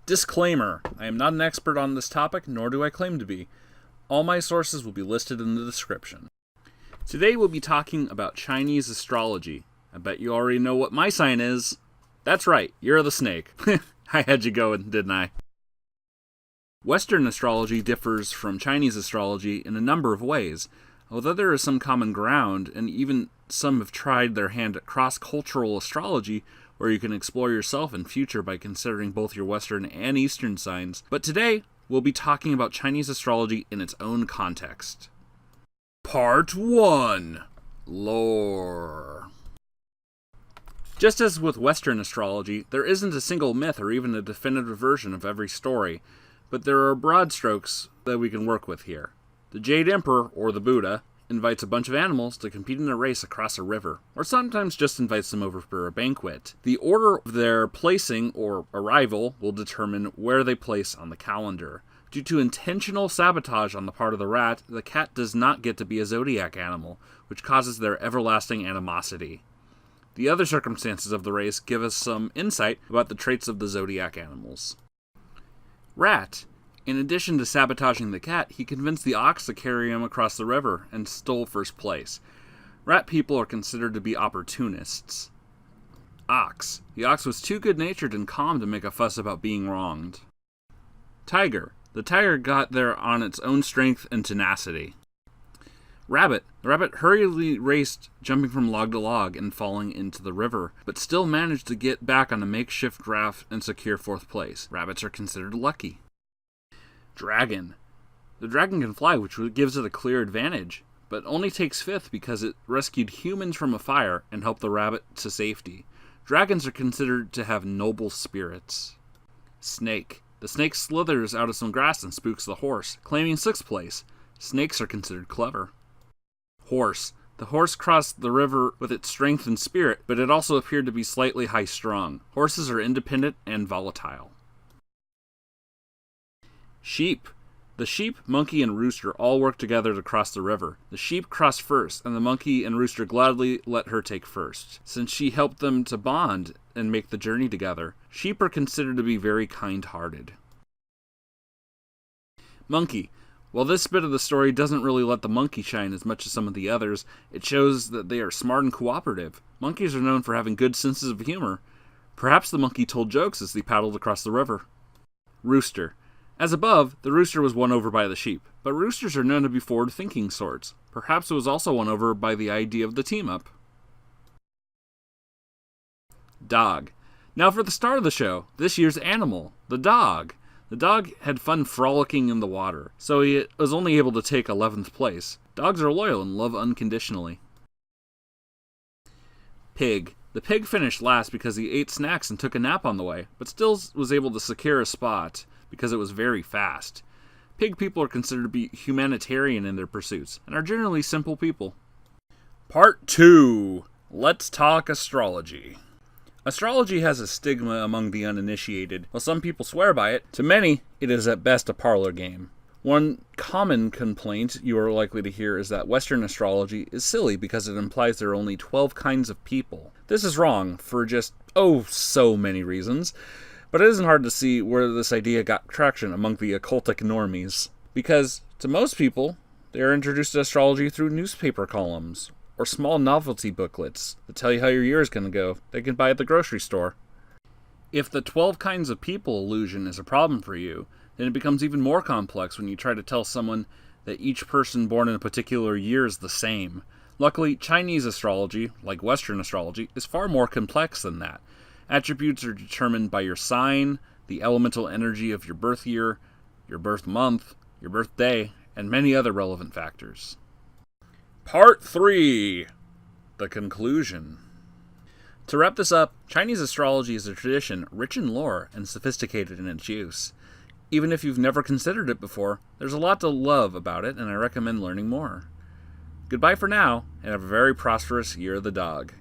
Disclaimer: I am not an expert on this topic, nor do I claim to be. All my sources will be listed in the description. Today we'll be talking about Chinese astrology. I bet you already know what my sign is. That's right, you're the snake. I had you going, didn't I? Western astrology differs from Chinese astrology in a number of ways. Although there is some common ground, and even some have tried their hand at cross-cultural astrology, where you can explore yourself in future by considering both your Western and Eastern signs. But today, we'll be talking about Chinese astrology in its own context. Part 1. Lore. Just as with Western astrology, there isn't a single myth or even a definitive version of every story, but there are broad strokes that we can work with here. The Jade Emperor, or the Buddha, invites a bunch of animals to compete in a race across a river, or sometimes just invites them over for a banquet. The order of their placing or arrival will determine where they place on the calendar. Due to intentional sabotage on the part of the rat, the cat does not get to be a zodiac animal, which causes their everlasting animosity. The other circumstances of the race give us some insight about the traits of the zodiac animals. Rat. In addition to sabotaging the cat, he convinced the ox to carry him across the river and stole first place. Rat people are considered to be opportunists. Ox. The ox was too good-natured and calm to make a fuss about being wronged. Tiger. The tiger got there on its own strength and tenacity. Rabbit. The rabbit hurriedly raced, jumping from log to log and falling into the river, but still managed to get back on a makeshift raft and secure fourth place. Rabbits are considered lucky. Dragon. The dragon can fly, which gives it a clear advantage, but only takes fifth because it rescued humans from a fire and helped the rabbit to safety. Dragons are considered to have noble spirits. Snake. The snake slithers out of some grass and spooks the horse, claiming sixth place. Snakes are considered clever. Horse. The horse crossed the river with its strength and spirit, but it also appeared to be slightly high-strung. Horses are independent and volatile. Sheep. The sheep, monkey, and rooster all work together to cross the river. The sheep cross first, and the monkey and rooster gladly let her take first, since she helped them to bond and make the journey together. Sheep are considered to be very kind-hearted. Monkey. While this bit of the story doesn't really let the monkey shine as much as some of the others, it shows that they are smart and cooperative. Monkeys are known for having good senses of humor. Perhaps the monkey told jokes as they paddled across the river. Rooster. As above, the rooster was won over by the sheep, but roosters are known to be forward-thinking sorts. Perhaps it was also won over by the idea of the team-up. Dog. Now for the star of the show, this year's animal, the dog. The dog had fun frolicking in the water, so he was only able to take 11th place. Dogs are loyal and love unconditionally. Pig. The pig finished last because he ate snacks and took a nap on the way, but still was able to secure a spot because it was very fast. Pig people are considered to be humanitarian in their pursuits, and are generally simple people. Part 2. Let's talk astrology. Astrology has a stigma among the uninitiated. While some people swear by it, to many, it is at best a parlor game. One common complaint you are likely to hear is that Western astrology is silly because it implies there are only 12 kinds of people. This is wrong for just, so many reasons. But it isn't hard to see where this idea got traction among the occultic normies. Because, to most people, they are introduced to astrology through newspaper columns, or small novelty booklets that tell you how your year is going to go. They can buy at the grocery store. If the 12 kinds of people illusion is a problem for you, then it becomes even more complex when you try to tell someone that each person born in a particular year is the same. Luckily, Chinese astrology, like Western astrology, is far more complex than that. Attributes are determined by your sign, the elemental energy of your birth year, your birth month, your birthday, and many other relevant factors. Part 3. The conclusion. To wrap this up, Chinese astrology is a tradition rich in lore and sophisticated in its use. Even if you've never considered it before, there's a lot to love about it, and I recommend learning more. Goodbye for now, and have a very prosperous Year of the Dog.